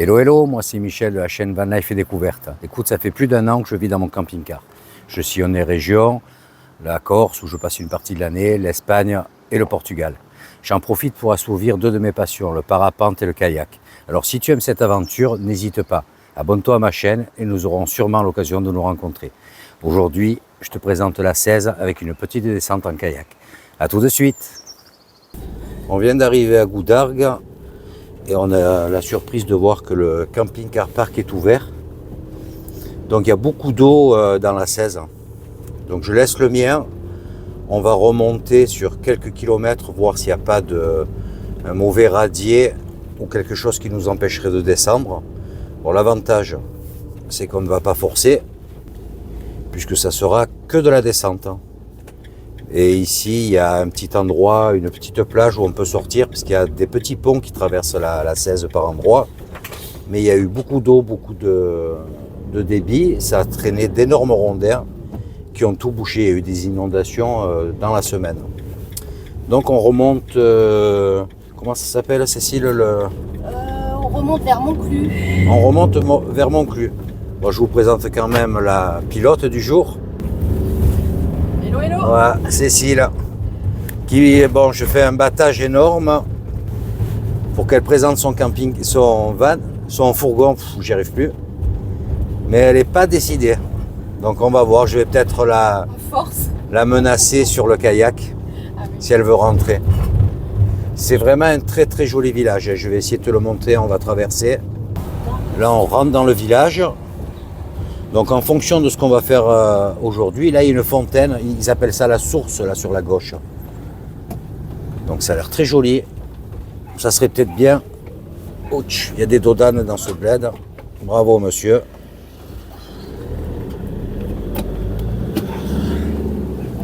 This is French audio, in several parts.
Hello, hello, moi c'est Michel de la chaîne Van Life et Découverte. Écoute, ça fait plus d'1 an que je vis dans mon camping-car. Je sillonne les régions, la Corse où je passe une partie de l'année, l'Espagne et le Portugal. J'en profite pour assouvir 2 de mes passions, le parapente et le kayak. Alors si tu aimes cette aventure, n'hésite pas, abonne-toi à ma chaîne et nous aurons sûrement l'occasion de nous rencontrer. Aujourd'hui, je te présente la 16 avec une petite descente en kayak. A tout de suite. On vient d'arriver à Goudargues. Et on a la surprise de voir que le camping-car park est ouvert. Donc il y a beaucoup d'eau dans la 16. Donc je laisse le mien. On va remonter sur quelques kilomètres, voir s'il n'y a pas un mauvais radier ou quelque chose qui nous empêcherait de descendre. Bon, l'avantage, c'est qu'on ne va pas forcer, puisque ça sera que de la descente. Et ici, il y a un petit endroit, une petite plage où on peut sortir, parce qu'il y a des petits ponts qui traversent la 16 par endroit. Mais il y a eu beaucoup d'eau, beaucoup de débit. Ça a traîné d'énormes rondins qui ont tout bouché. Il y a eu des inondations dans la semaine. Donc on remonte, comment ça s'appelle, Cécile On remonte vers Montclus. On remonte vers Montclus. Bon, je vous présente quand même la pilote du jour. Hello, hello. Voilà, Cécile, bon, je fais un battage énorme pour qu'elle présente son camping, son van, son fourgon, j'y arrive plus. Mais elle n'est pas décidée. Donc on va voir, je vais peut-être la menacer sur le kayak, si elle veut rentrer. C'est vraiment un très très joli village. Je vais essayer de te le montrer, on va traverser. Là on rentre dans le village. Donc en fonction de ce qu'on va faire aujourd'hui, là il y a une fontaine, ils appellent ça la source, là sur la gauche. Donc ça a l'air très joli. Ça serait peut-être bien. Ouch, il y a des dodanes dans ce bled. Bravo monsieur.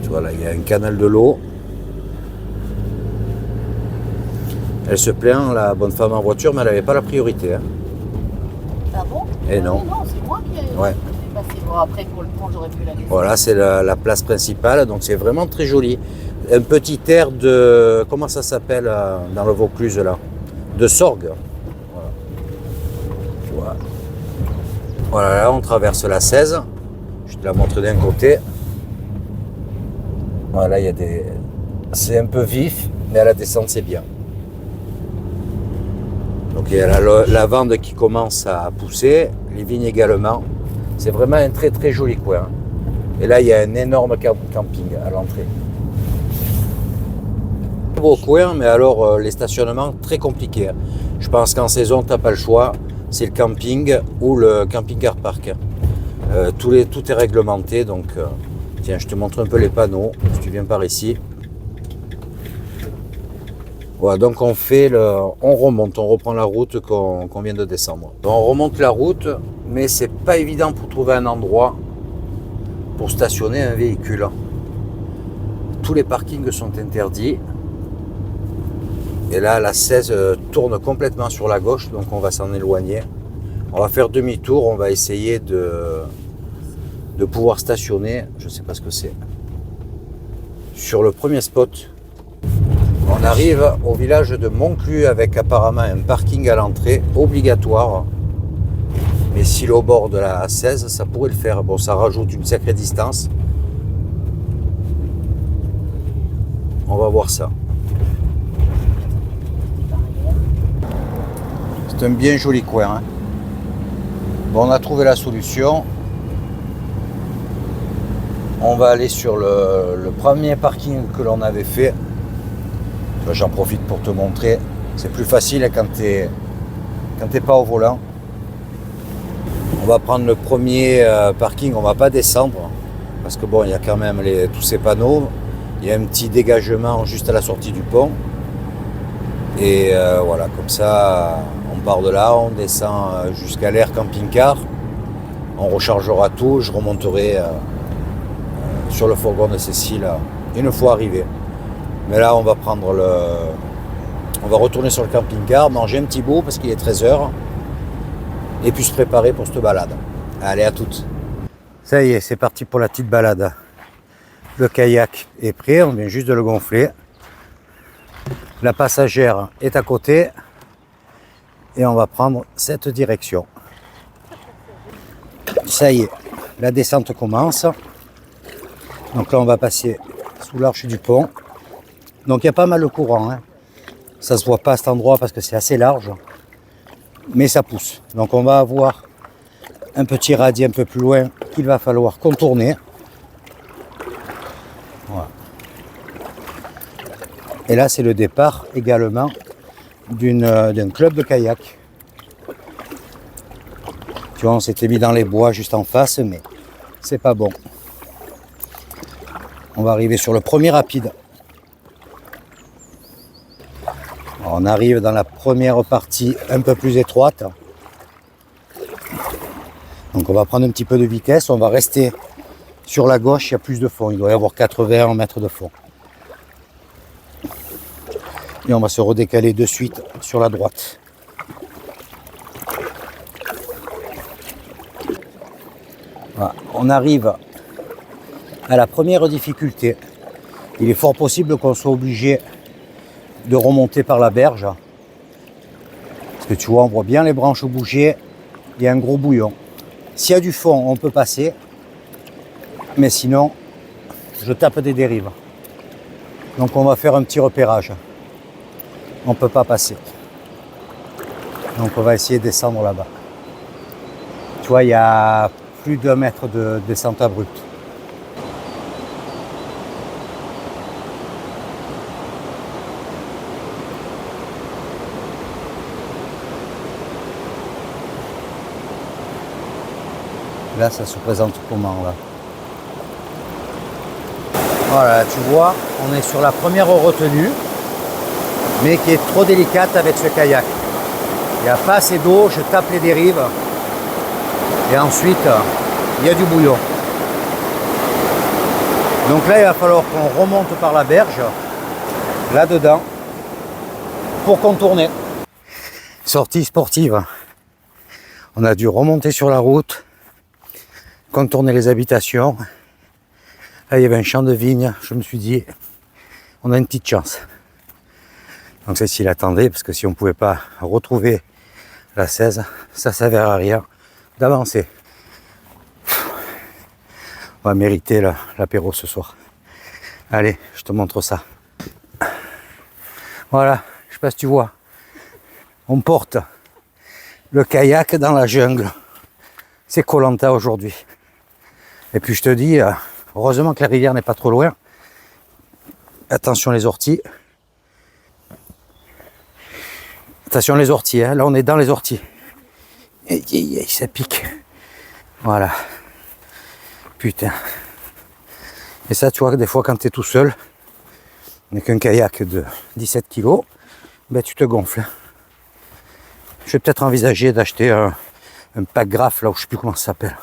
Tu vois là, il y a un canal de l'eau. Elle se plaint, la bonne femme en voiture, mais elle n'avait pas la priorité. Hein. Ah bon? Et non. Non, c'est moi qui ai Ouais. passé. Bon, après, pour le pont, j'aurais pu la laisser. Voilà, c'est la place principale, donc c'est vraiment très joli. Un petit air de, comment ça s'appelle dans le Vaucluse là? De Sorgue. Voilà. Tu vois. Voilà, là on traverse la 16. Je te la montre d'un côté. Voilà, il y a des... C'est un peu vif, mais à la descente c'est bien. Donc il y a la lavande qui commence à pousser, les vignes également. C'est vraiment un très très joli coin. Et là il y a un énorme camping à l'entrée. Beau coin, mais alors les stationnements très compliqués. Je pense qu'en saison tu n'as pas le choix. C'est le camping ou le camping-car park. Tout est réglementé, donc tiens, je te montre un peu les panneaux si tu viens par ici. Voilà, donc on remonte, on reprend la route qu'on vient de descendre. Donc on remonte la route, mais c'est pas évident pour trouver un endroit pour stationner un véhicule. Tous les parkings sont interdits. Et là, la 16 tourne complètement sur la gauche, donc on va s'en éloigner. On va faire demi-tour, on va essayer de pouvoir stationner, je sais pas ce que c'est, sur le premier spot. On arrive au village de Montclus avec apparemment un parking à l'entrée obligatoire. Mais s'il est au bord de la 16, ça pourrait le faire. Bon, ça rajoute une sacrée distance. On va voir ça. C'est un bien joli coin. Hein. Bon, on a trouvé la solution. On va aller sur le premier parking que l'on avait fait. J'en profite pour te montrer. C'est plus facile quand t'es pas au volant. On va prendre le premier parking. On va pas descendre parce que bon, il y a quand même tous ces panneaux. Il y a un petit dégagement juste à la sortie du pont. Et voilà, comme ça, on part de là, on descend jusqu'à l'aire camping-car. On rechargera tout. Je remonterai sur le fourgon de Cécile une fois arrivé. Mais là, on va retourner sur le camping-car, manger un petit bout parce qu'il est 13h et puis se préparer pour cette balade. Allez, à toutes. Ça y est, c'est parti pour la petite balade. Le kayak est prêt, on vient juste de le gonfler. La passagère est à côté Et on va prendre cette direction. Ça y est, la descente commence. Donc là, on va passer sous l'arche du pont. Donc il y a pas mal de courant, hein. Ça ne se voit pas à cet endroit parce que c'est assez large. Mais ça pousse. Donc on va avoir un petit radier un peu plus loin qu'il va falloir contourner. Voilà. Et là, c'est le départ également d'un club de kayak. Tu vois, on s'était mis dans les bois juste en face, mais c'est pas bon. On va arriver sur le premier rapide. Alors, on arrive dans la première partie un peu plus étroite. Donc on va prendre un petit peu de vitesse, on va rester sur la gauche, il y a plus de fond, il doit y avoir 80 mètres de fond. Et on va se redécaler de suite sur la droite. Voilà. On arrive à la première difficulté. Il est fort possible qu'on soit obligé de remonter par la berge. Parce que tu vois, on voit bien les branches bouger, il y a un gros bouillon. S'il y a du fond, on peut passer. Mais sinon, je tape des dérives. Donc on va faire un petit repérage. On ne peut pas passer. Donc on va essayer de descendre là-bas. Tu vois, il y a plus d'1 mètre de descente abrupte. Là, ça se présente comment, là? Voilà, tu vois, on est sur la première retenue, mais qui est trop délicate avec ce kayak. Il n'y a pas assez d'eau, je tape les dérives. Et ensuite, il y a du bouillon. Donc là, il va falloir qu'on remonte par la berge, là-dedans, pour contourner. Sortie sportive. On a dû remonter sur la route, contourner les habitations. Là, il y avait un champ de vigne. Je me suis dit, on a une petite chance. Donc c'est s'il attendait, parce que si on ne pouvait pas retrouver la 16, ça ne servait à rien d'avancer. On va mériter l'apéro ce soir. Allez, je te montre ça. Voilà, je ne sais pas si tu vois. On porte le kayak dans la jungle. C'est Koh-Lanta aujourd'hui. Et puis je te dis, heureusement que la rivière n'est pas trop loin. Attention les orties. Attention les orties, hein. Là on est dans les orties. Et ça pique. Voilà. Putain. Et ça, tu vois, des fois quand tu es tout seul, avec un kayak de 17 kg, ben tu te gonfles. Je vais peut-être envisager d'acheter un pack graphe, là où je sais plus comment ça s'appelle.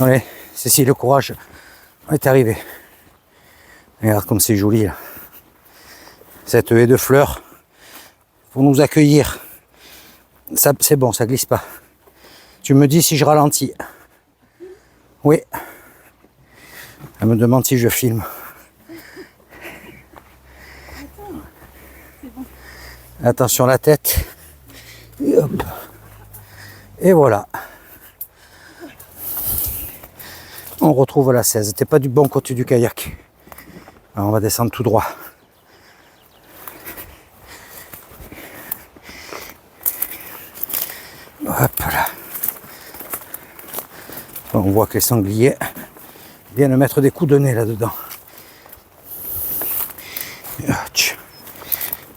Allez, Cécile, le courage est arrivé. Regarde comme c'est joli là. Cette haie de fleurs pour nous accueillir. Ça, c'est bon, ça glisse pas. Tu me dis si je ralentis. Oui. Elle me demande si je filme. Attention la tête. Et hop. Et voilà. On retrouve la 16. T'es pas du bon côté du kayak. Alors on va descendre tout droit. Hop là. On voit que les sangliers viennent mettre des coups de nez là-dedans.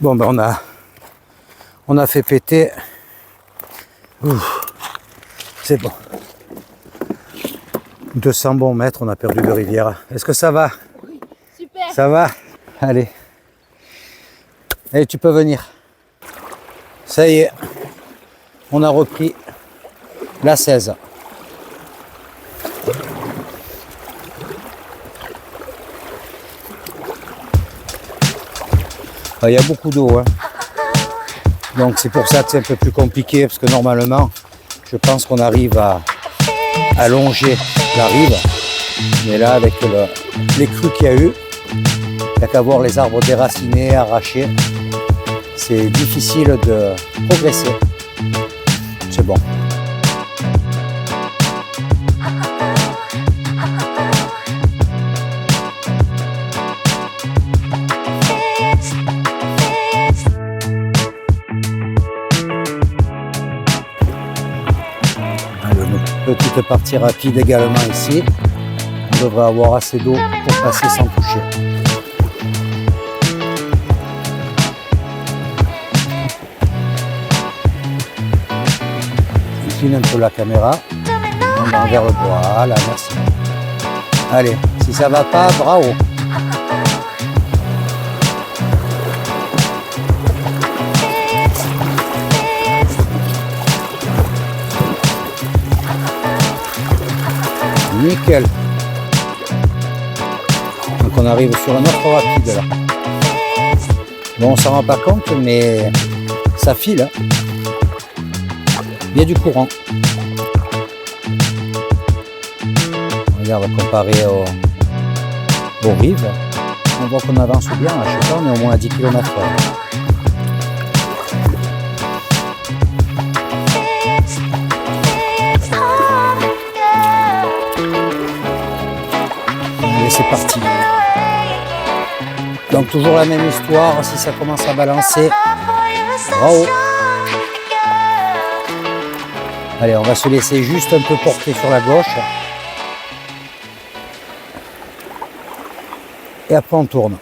Bon ben on a fait péter. C'est bon. 200 bons mètres, on a perdu de rivière. Est-ce que ça va? Oui, super. Ça va? Allez. Allez, tu peux venir. Ça y est. On a repris la 16. Il y a beaucoup d'eau, hein. Donc c'est pour ça que c'est un peu plus compliqué, parce que normalement, je pense qu'on arrive à longer la rive. Mais là, avec les crues qu'il y a eu, il n'y a qu'à voir les arbres déracinés, arrachés. c'est difficile de progresser. C'est bon. Allez, petite partie rapide également ici. On devrait avoir assez d'eau pour passer sans toucher. Un peu la caméra, on va vers le bois, voilà, merci. Allez, si ça va pas, bravo. Nickel. Donc on arrive sur un autre rapide là. Bon, on s'en rend pas compte, mais ça file. Hein. Il y a du courant. Regarde, comparé aux rives, on voit qu'on avance bien. Je sais pas, on est au moins à 10 km/h. Allez, c'est parti. Donc toujours la même histoire, si ça commence à balancer, bravo. Allez, on va se laisser juste un peu porter sur la gauche. Et après on tourne.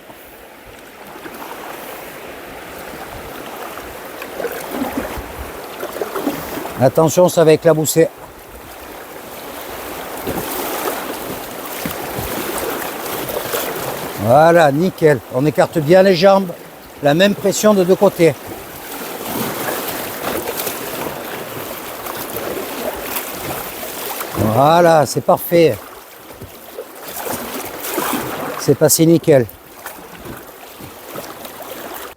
Attention, ça va éclabousser. Voilà, nickel. On écarte bien les jambes. La même pression de deux côtés. Voilà, c'est parfait. C'est passé nickel.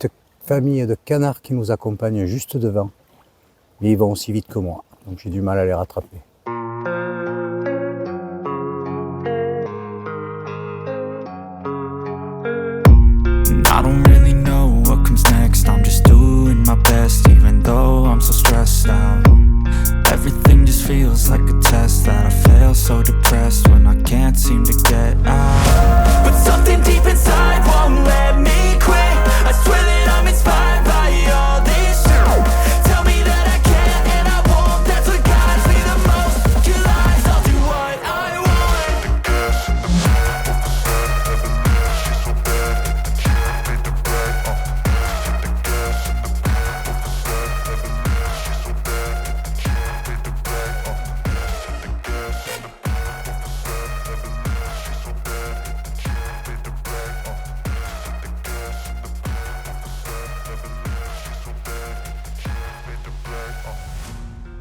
Cette famille de canards qui nous accompagne juste devant. Mais ils vont aussi vite que moi. Donc j'ai du mal à les rattraper. I don't really know what comes next. I'm just doing my best, even though I'm so stressed out. Everything just feels like a test that I fail, so depressed when I can't seem to get out. But something deep inside won't let me quit. I swear that I'm inspired by all this shit. Tell me that I can and I won't. That's what guides me the most. Kill lies, I'll do what I want.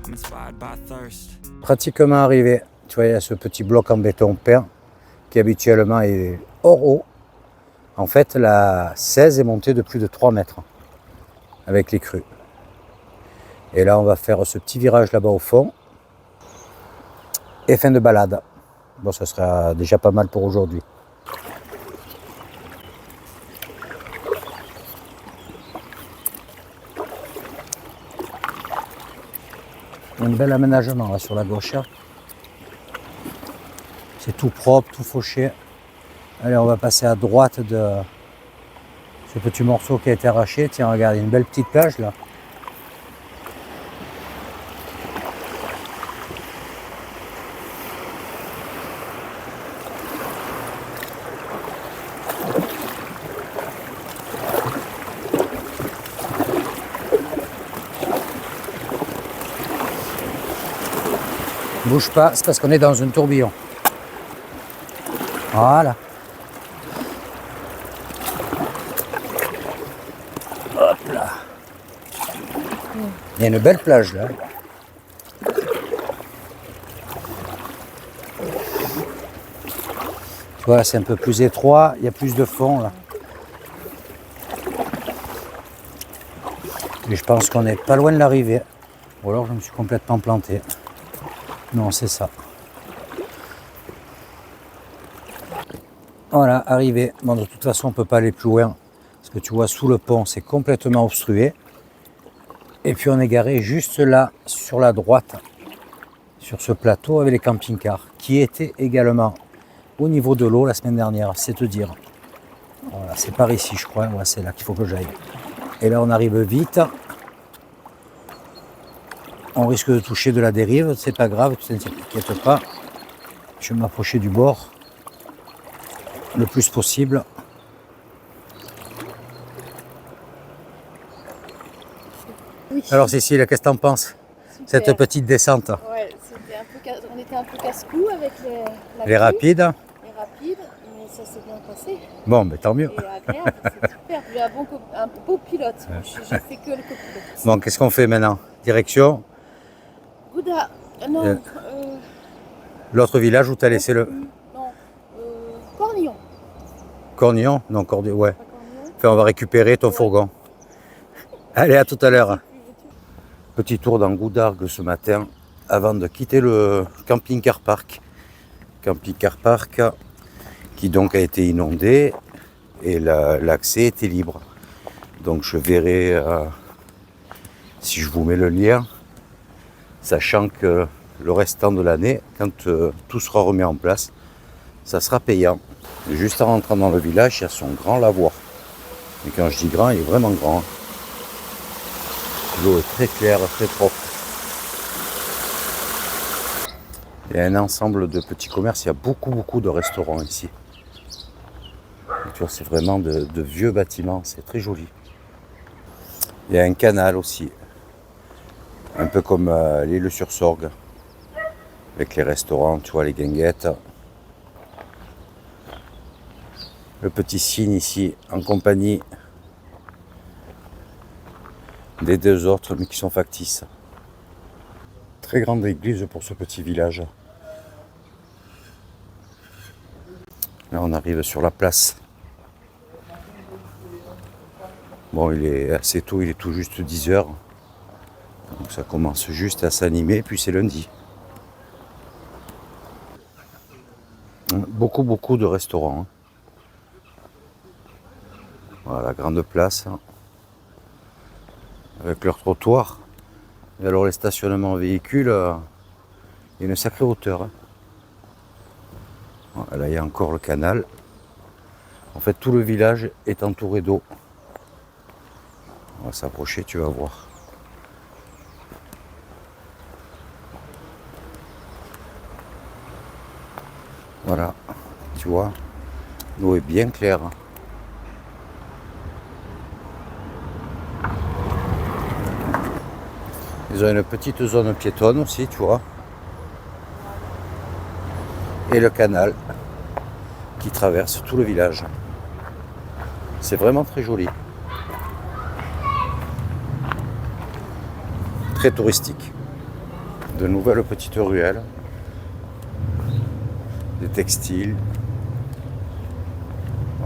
I'm inspired by thirst. Pratiquement arrivé. Tu vois, il y a ce petit bloc en béton peint qui habituellement est hors eau. En fait, la 16 est montée de plus de 3 mètres avec les crues. Et là, on va faire ce petit virage là-bas au fond. Et fin de balade. Bon, ça sera déjà pas mal pour aujourd'hui. Un bel aménagement là sur la gauche. C'est tout propre, tout fauché. Allez, on va passer à droite de ce petit morceau qui a été arraché. Tiens, regarde, il y a une belle petite plage là. Bouge pas, c'est parce qu'on est dans un tourbillon. Voilà. Hop là. Il y a une belle plage là. Tu vois, c'est un peu plus étroit, il y a plus de fond là. Et je pense qu'on n'est pas loin de l'arrivée. Ou alors je me suis complètement planté. Non, c'est ça. Voilà, arrivé. Bon, de toute façon, on ne peut pas aller plus loin. Parce que tu vois, sous le pont, c'est complètement obstrué. Et puis on est garé juste là, sur la droite, sur ce plateau avec les camping-cars, qui étaient également au niveau de l'eau la semaine dernière, c'est te dire. Voilà, c'est par ici, je crois. Ouais, c'est là qu'il faut que j'aille. Et là, on arrive vite. On risque de toucher de la dérive, c'est pas grave, tu t'inquiètes pas. Je vais m'approcher du bord le plus possible. Oui. Alors Cécile, qu'est-ce que t'en penses? Super. Cette petite descente? Ouais, on était un peu casse-cou avec la Les pluie, rapides? les rapides, mais ça s'est bien passé. Bon, mais tant mieux. Et agréable, c'est super. J'ai un beau pilote. J'ai fait que le copilote. Bon, qu'est-ce qu'on fait maintenant? Direction Gouda, non, l'autre village où tu as laissé le non, Cornillon. Cornillon? Non, ouais. Pas Cornillon. Enfin, on va récupérer ton fourgon. Allez, à tout à l'heure. Petit tour dans Goudargues ce matin avant de quitter le camping-car park. Camping-car park qui donc a été inondé et l'accès était libre. Donc je verrai si je vous mets le lien, sachant que le restant de l'année, quand tout sera remis en place, ça sera payant. Et juste en rentrant dans le village, il y a son grand lavoir. Et quand je dis grand, il est vraiment grand. L'eau est très claire, très propre. Il y a un ensemble de petits commerces, il y a beaucoup de restaurants ici. Et tu vois, c'est vraiment de vieux bâtiments, c'est très joli. Il y a un canal aussi, un peu comme l'île sur Sorgue, avec les restaurants, tu vois, les guinguettes. Le petit cygne ici, en compagnie des deux autres, mais qui sont factices. Très grande église pour ce petit village. Là, on arrive sur la place. Bon, il est assez tôt, il est tout juste 10 h. Donc ça commence juste à s'animer, puis c'est lundi. Beaucoup de restaurants. Voilà, la grande place. Avec leur trottoir. Et alors les stationnements véhicules, il y a une sacrée hauteur. Voilà, là il y a encore le canal. En fait tout le village est entouré d'eau. On va s'approcher, tu vas voir. Voilà, tu vois, l'eau est bien claire. Ils ont une petite zone piétonne aussi, tu vois. Et le canal qui traverse tout le village. C'est vraiment très joli. Très touristique. De nouvelles petites ruelles. Des textiles.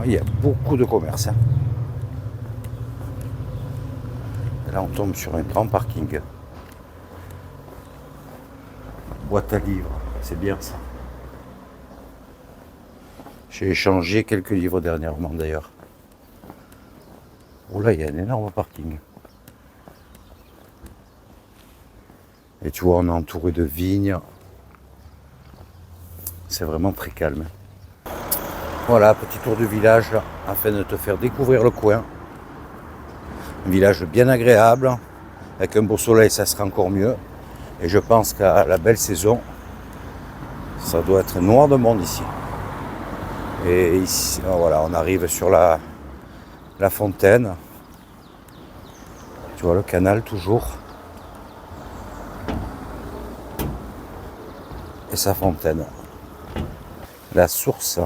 Il y a beaucoup de commerces. Et là on tombe sur un grand parking. Boîte à livres, c'est bien ça. J'ai échangé quelques livres dernièrement d'ailleurs. Oh là, il y a un énorme parking. Et tu vois, on est entouré de vignes. C'est vraiment très calme. Voilà, petit tour du village afin de te faire découvrir le coin. Un village bien agréable. Avec un beau soleil, ça sera encore mieux. Et je pense qu'à la belle saison, ça doit être noir de monde ici. Et ici, voilà, on arrive sur la fontaine. Tu vois le canal toujours. Et sa fontaine. La source.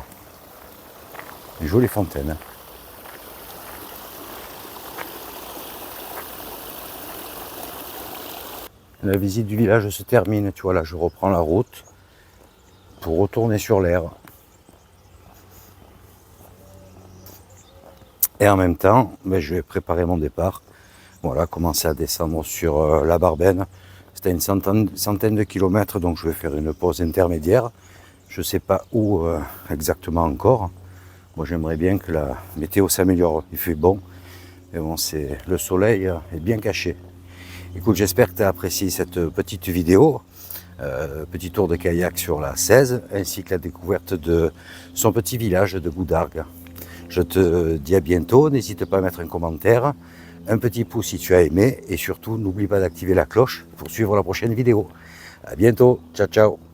Une jolie fontaine. La visite du village se termine, tu vois, là je reprends la route pour retourner sur l'aire. Et en même temps, je vais préparer mon départ. Voilà, commencer à descendre sur la Barbennes. C'est à une centaine de kilomètres, donc je vais faire une pause intermédiaire. Je ne sais pas où exactement encore. Moi j'aimerais bien que la météo s'améliore. Il fait bon, mais bon, le soleil est bien caché. Écoute, j'espère que tu as apprécié cette petite vidéo, petit tour de kayak sur la 16, ainsi que la découverte de son petit village de Goudargues. Je te dis à bientôt, n'hésite pas à mettre un commentaire, un petit pouce si tu as aimé, et surtout n'oublie pas d'activer la cloche pour suivre la prochaine vidéo. À bientôt, ciao ciao.